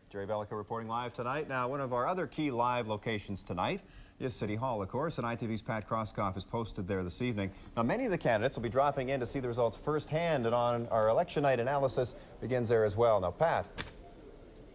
Jerry Bellica reporting live tonight. Now, one of our other key live locations tonight is City Hall, of course, and ITV's Pat Kroskoff is posted there this evening. Now, many of the candidates will be dropping in to see the results firsthand, and on our election night analysis begins there as well. Now, Pat.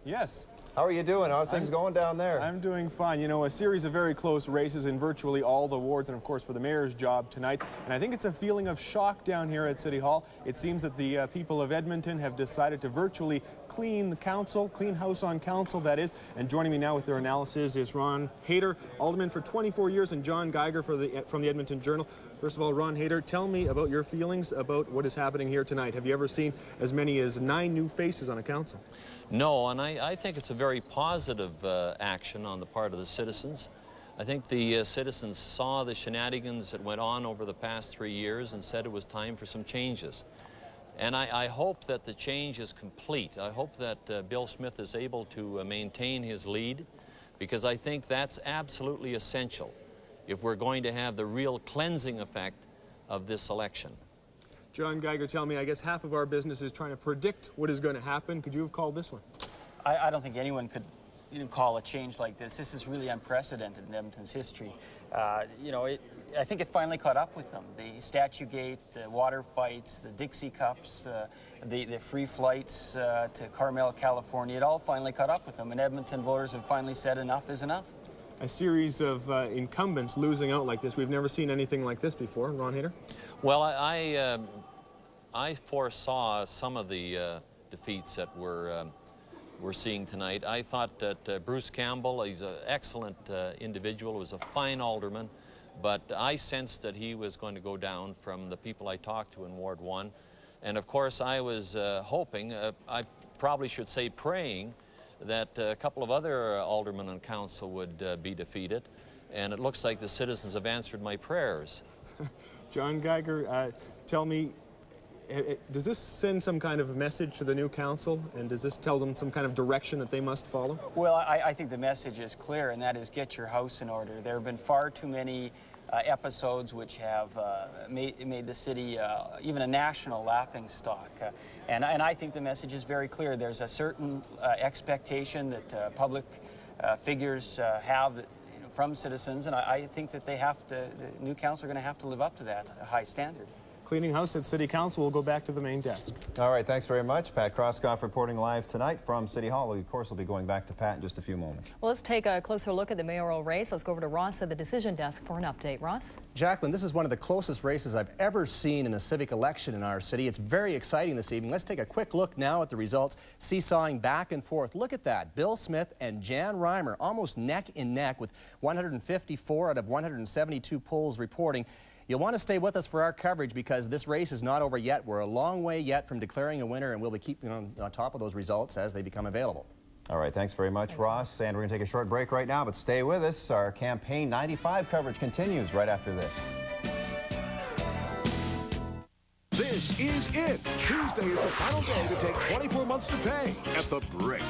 Yes. How are you doing? How are things going down there? I'm doing fine. You know, a series of very close races in virtually all the wards, and of course for the mayor's job tonight. And I think it's a feeling of shock down here at City Hall. It seems that the people of Edmonton have decided to virtually clean the council, clean house on council, that is. And joining me now with their analysis is Ron Hayter, alderman for 24 years, and John Geiger from the Edmonton Journal. First of all, Ron Hayter, tell me about your feelings about what is happening here tonight. Have you ever seen as many as 9 new faces on a council? No, and I think it's a very positive action on the part of the citizens. I think the citizens saw the shenanigans that went on over the past 3 years and said it was time for some changes. And I hope that the change is complete. I hope that Bill Smith is able to maintain his lead, because I think that's absolutely essential if we're going to have the real cleansing effect of this election. John Geiger, tell me, I guess half of our business is trying to predict what is going to happen. Could you have called this one? I don't think anyone could call a change like this. This is really unprecedented in Edmonton's history. You know, I think it finally caught up with them. The Statue Gate, the water fights, the Dixie Cups, the free flights to Carmel, California, it all finally caught up with them. And Edmonton voters have finally said enough is enough. A series of incumbents losing out like this. We've never seen anything like this before. Ron Hayter? Well, I foresaw some of the defeats that we're seeing tonight. I thought that Bruce Campbell, he's an excellent individual, was a fine alderman, but I sensed that he was going to go down from the people I talked to in Ward 1. And of course, I was hoping, I probably should say praying, that a couple of other aldermen on council would be defeated. And it looks like the citizens have answered my prayers. John Geiger, tell me, does this send some kind of message to the new council, and does this tell them some kind of direction that they must follow? Well, I think the message is clear, and that is get your house in order. There have been far too many episodes which have made the city even a national laughingstock. And I think the message is very clear. There's a certain expectation that public figures have from citizens, and I think that the new council are going to have to live up to that high standard. Cleaning house at City Council. We'll go back to the main desk. All right, thanks very much. Pat Kroskoff reporting live tonight from City Hall. We, of course, will be going back to Pat in just a few moments. Well, let's take a closer look at the mayoral race. Let's go over to Ross at the decision desk for an update. Ross? Jacqueline, this is one of the closest races I've ever seen in a civic election in our city. It's very exciting this evening. Let's take a quick look now at the results, seesawing back and forth. Look at that. Bill Smith and Jan Reimer almost neck and neck with 154 out of 172 polls reporting. You'll want to stay with us for our coverage because this race is not over yet. We're a long way yet from declaring a winner, and we'll be keeping on top of those results as they become available. All right, thanks very much, Ross. And we're going to take a short break right now, but stay with us. Our Campaign 95 coverage continues right after this. This is it. Tuesday is the final day to take 24 months to pay at The Brick.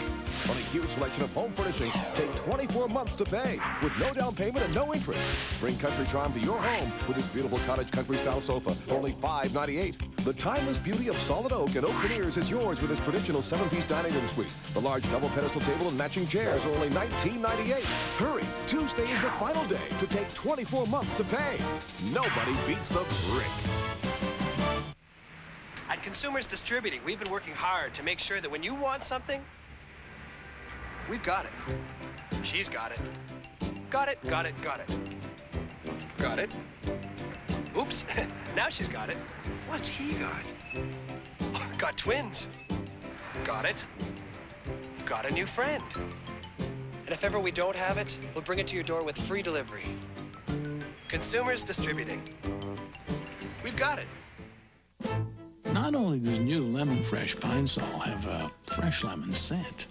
On a huge selection of home furnishings, take 24 months to pay with no down payment and no interest. Bring country charm to your home with this beautiful cottage country-style sofa, only $5.98. The timeless beauty of solid oak and oak veneers is yours with this traditional 7-piece dining room suite. The large double pedestal table and matching chairs are only $19.98. Hurry! Tuesday is the final day to take 24 months to pay. Nobody beats The Brick. At Consumers Distributing, we've been working hard to make sure that when you want something, we've got it. She's got it. Got it, got it, got it. Got it. Oops, now she's got it. What's he got? Oh, got twins. Got it. Got a new friend. And if ever we don't have it, we'll bring it to your door with free delivery. Consumers Distributing. We've got it. Not only does new Lemon Fresh Pine Sol have a fresh lemon scent,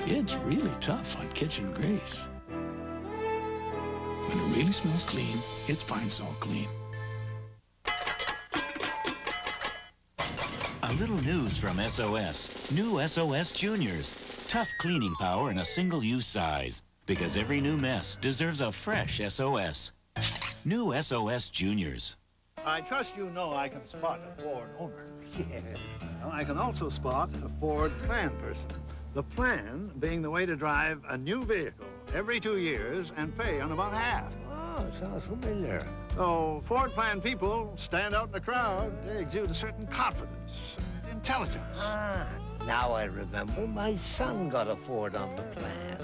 it's really tough on kitchen grease. When it really smells clean, it's Pine Sol Clean. A little news from SOS. New SOS Juniors. Tough cleaning power in a single-use size. Because every new mess deserves a fresh SOS. New SOS Juniors. I trust you know I can spot a Ford owner. Yeah. Well, I can also spot a Ford plan person. The plan being the way to drive a new vehicle every 2 years and pay on about half. Oh, sounds familiar. So Ford plan people stand out in the crowd. They exude a certain confidence and intelligence. Ah, now I remember. My son got a Ford on the plan.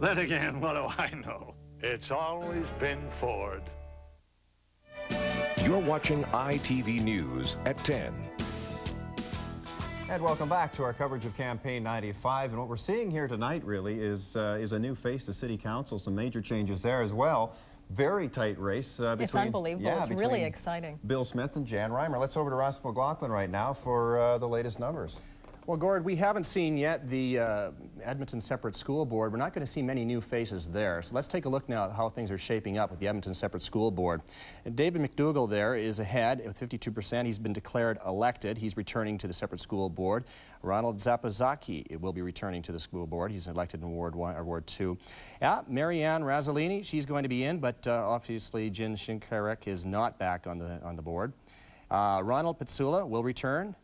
Then again, what do I know? It's always been Ford. You're watching ITV News at 10. And welcome back to our coverage of Campaign 95. And what we're seeing here tonight really is a new face to City Council, some major changes there as well. Very tight race. It's unbelievable. It's really exciting. Bill Smith and Jan Reimer. Let's over to Ross McLaughlin right now for the latest numbers. Well, Gord, we haven't seen yet the Edmonton Separate School Board. We're not going to see many new faces there. So let's take a look now at how things are shaping up with the Edmonton Separate School Board. And David McDougall there is ahead with 52%. He's been declared elected. He's returning to the Separate School Board. Ronald Zapazaki will be returning to the school board. He's elected in Ward 1 or Ward 2. Yeah, Marianne Razzolini, she's going to be in, but obviously Jin Shinkarek is not back on the board. Ronald Pitsula will return.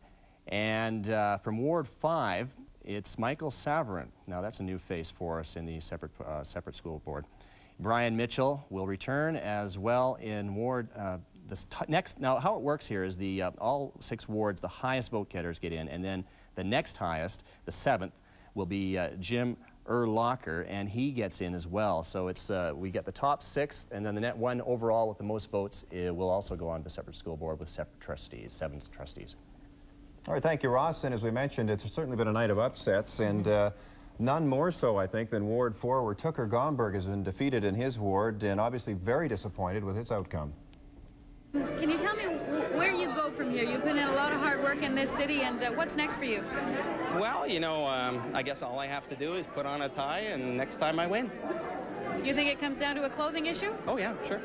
And from Ward 5, it's Michael Savarin. Now, that's a new face for us in the separate school board. Brian Mitchell will return as well in Ward next. Now, how it works here is all 6 wards, the highest vote getters get in, and then the next highest, the 7th, will be Jim Erlocker, and he gets in as well. So it's we get the top 6, and then the net one overall with the most votes will also go on to the separate school board with separate trustees, 7 trustees. All right, thank you, Ross. And as we mentioned, it's certainly been a night of upsets, and none more so, I think, than Ward 4, where Tucker Gomberg has been defeated in his ward, and obviously very disappointed with its outcome. Can you tell me where you go from here? You've put in a lot of hard work in this city, and what's next for you? Well, you know, I guess all I have to do is put on a tie, and next time I win. You think it comes down to a clothing issue? Oh, yeah, sure.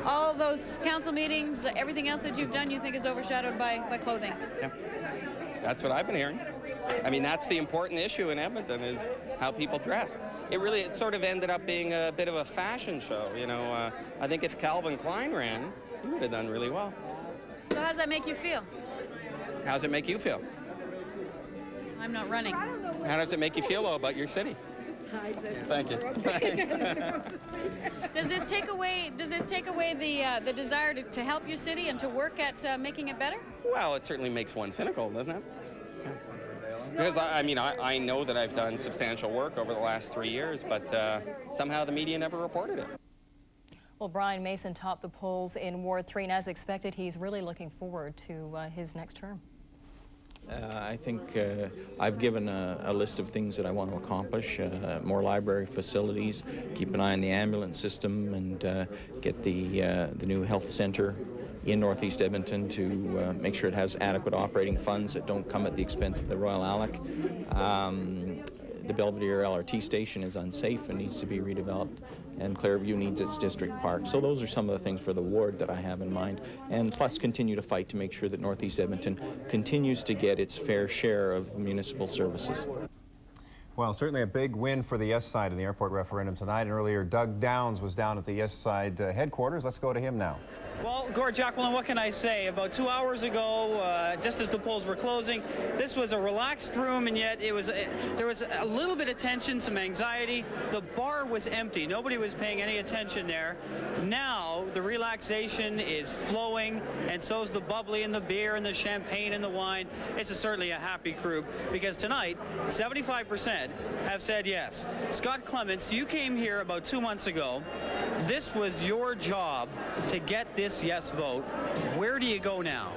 All those council meetings, everything else that you've done, you think is overshadowed by clothing? Yeah, that's what I've been hearing. I mean, that's the important issue in Edmonton is how people dress. It sort of ended up being a bit of a fashion show, you know. I think if Calvin Klein ran, he would have done really well. So how does that make you feel? How does it make you feel? I'm not running. How does it make you feel, though, about your city? Thank you. Does this take away the desire to help your city and to work at making it better? Well, it certainly makes one cynical, doesn't it? Because I mean, I know that I've done substantial work over the last 3 years, but somehow the media never reported it. Well, Brian Mason topped the polls in Ward 3, and as expected, he's really looking forward to his next term. I think I've given a list of things that I want to accomplish, more library facilities, keep an eye on the ambulance system, and get the new health center in Northeast Edmonton to make sure it has adequate operating funds that don't come at the expense of the Royal Alec. The Belvedere LRT station is unsafe and needs to be redeveloped, and Clairview needs its district park. So those are some of the things for the ward that I have in mind, and plus continue to fight to make sure that Northeast Edmonton continues to get its fair share of municipal services. Well, certainly a big win for the Yes side in the airport referendum tonight, and earlier Doug Downs was down at the Yes side headquarters. Let's go to him now. Well, Gord Jacqueline, what can I say? About 2 hours ago, just as the polls were closing, this was a relaxed room, and yet there was a little bit of tension, some anxiety. The bar was empty. Nobody was paying any attention there. Now, the relaxation is flowing, and so is the bubbly and the beer and the champagne and the wine. It's certainly a happy group, because tonight, 75% have said yes. Scott Clements, you came here about 2 months ago. This was your job to get this yes vote. Where do you go now?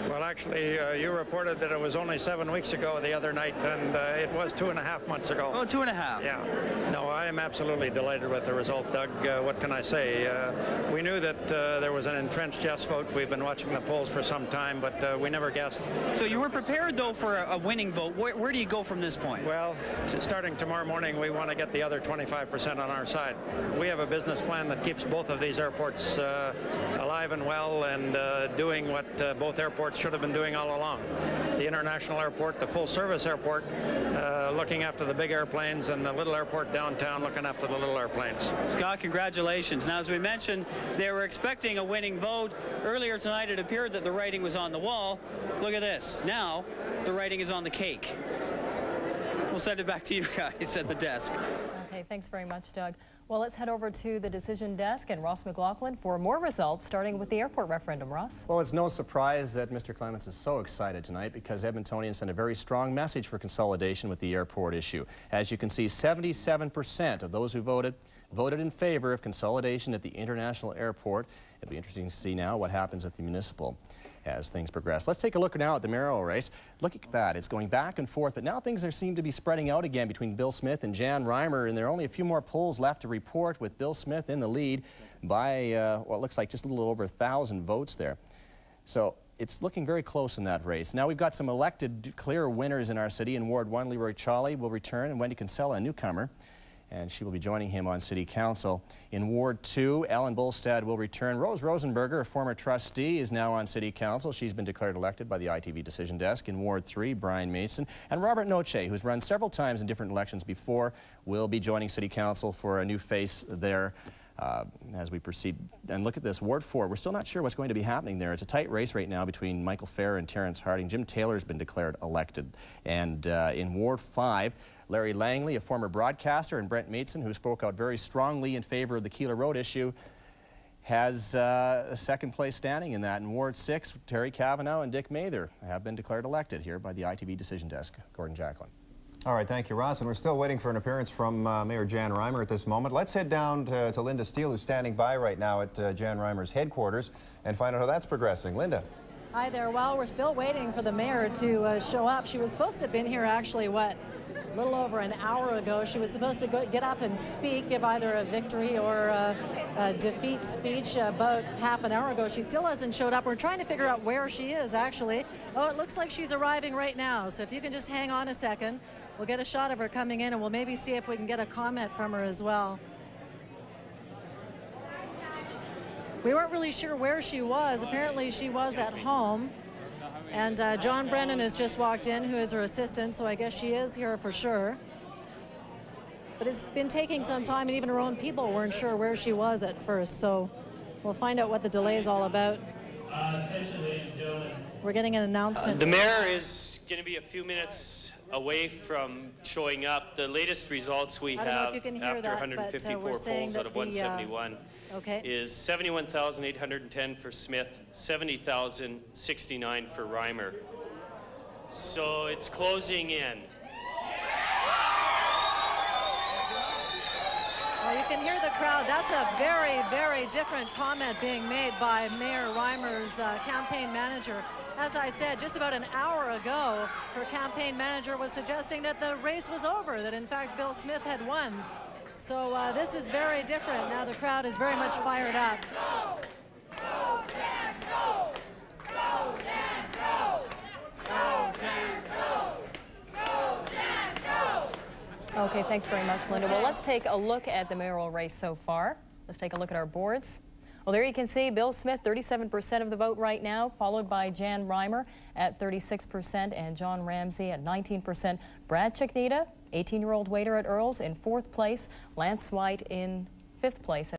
Well, actually, you reported that it was only 7 weeks ago the other night, and it was 2.5 months ago. Oh, 2.5. Yeah. No, I am absolutely delighted with the result, Doug. What can I say? We knew that there was an entrenched yes vote. We've been watching the polls for some time, but we never guessed. So you were prepared, though, for a winning vote. Where do you go from this point? Well, starting tomorrow morning, we want to get the other 25% on our side. We have a business plan that keeps both of these airports alive and well and doing what both airports should have been doing all along. The international airport, the full-service airport, looking after the big airplanes, and the little airport downtown looking after the little airplanes. Scott, congratulations. Now, as we mentioned, they were expecting a winning vote. Earlier tonight, it appeared that the writing was on the wall. Look at this. Now, the writing is on the cake. We'll send it back to you guys at the desk. Okay, thanks very much, Doug. Well, let's head over to the decision desk and Ross McLaughlin for more results, starting with the airport referendum. Ross? Well, it's no surprise that Mr. Clements is so excited tonight because Edmontonians sent a very strong message for consolidation with the airport issue. As you can see, 77% of those who voted in favor of consolidation at the international airport. It'll be interesting to see now what happens at the municipal as things progress. Let's take a look now at the mayoral race. Look at that. It's going back and forth, but now things seem to be spreading out again between Bill Smith and Jan Reimer, and there are only a few more polls left to report, with Bill Smith in the lead by what looks like just a little over 1,000 votes there. So it's looking very close in that race. Now we've got some elected clear winners in our city. In Ward 1, Leroy Chawley will return, and Wendy Kinsella, a newcomer, and she will be joining him on City Council. In Ward 2, Ellen Bolstad will return. Rose Rosenberger, a former trustee, is now on City Council. She's been declared elected by the ITV decision desk. In Ward 3, Brian Mason and Robert Noche, who's run several times in different elections before, will be joining City Council for a new face there as we proceed. And look at this, Ward 4, we're still not sure what's going to be happening there. It's a tight race right now between Michael Fair and Terrence Harding. Jim Taylor's been declared elected. And in Ward 5, Larry Langley, a former broadcaster, and Brent Maitson, who spoke out very strongly in favor of the Keeler Road issue, has a second place standing in that. In Ward 6, Terry Cavanaugh and Dick Mather have been declared elected here by the ITV decision desk. Gordon Jacklin. All right, thank you, Ross. And we're still waiting for an appearance from Mayor Jan Reimer at this moment. Let's head down to Linda Steele, who's standing by right now at Jan Reimer's headquarters, and find out how that's progressing. Linda. Hi there. Well, we're still waiting for the mayor to show up. She was supposed to have been here actually, a little over an hour ago. She was supposed to get up and speak, give either a victory or a defeat speech about half an hour ago. She still hasn't showed up. We're trying to figure out where she is, actually. Oh, it looks like she's arriving right now. So if you can just hang on a second, we'll get a shot of her coming in, and we'll maybe see if we can get a comment from her as well. We weren't really sure where she was. Apparently she was at home. And John Brennan has just walked in, who is her assistant, so I guess she is here for sure. But it's been taking some time, and even her own people weren't sure where she was at first, so we'll find out what the delay is all about. Attention, ladies and gentlemen. We're getting an announcement. The mayor is going to be a few minutes away from showing up. The latest results we have after 154 polls out of 171 is 71,810 for Smith, 70,069 for Reimer. So it's closing in. Well, you can hear the crowd. That's a very, very different comment being made by Mayor Reimer's campaign manager. As I said, just about an hour ago, her campaign manager was suggesting that the race was over, that in fact Bill Smith had won. So this is very different. Now the crowd is very much fired up. Go, go, Dan, go! Go, Dan, go! Go, Dan, go! Go, Dan, go! Okay, thanks very much, Linda. Well, let's take a look at the mayoral race so far. Let's take a look at our boards. Well, there you can see Bill Smith, 37% of the vote right now, followed by Jan Reimer at 36% and John Ramsey at 19%. Brad Chicknita, 18-year-old waiter at Earl's, in 4th place. Lance White in 5th place.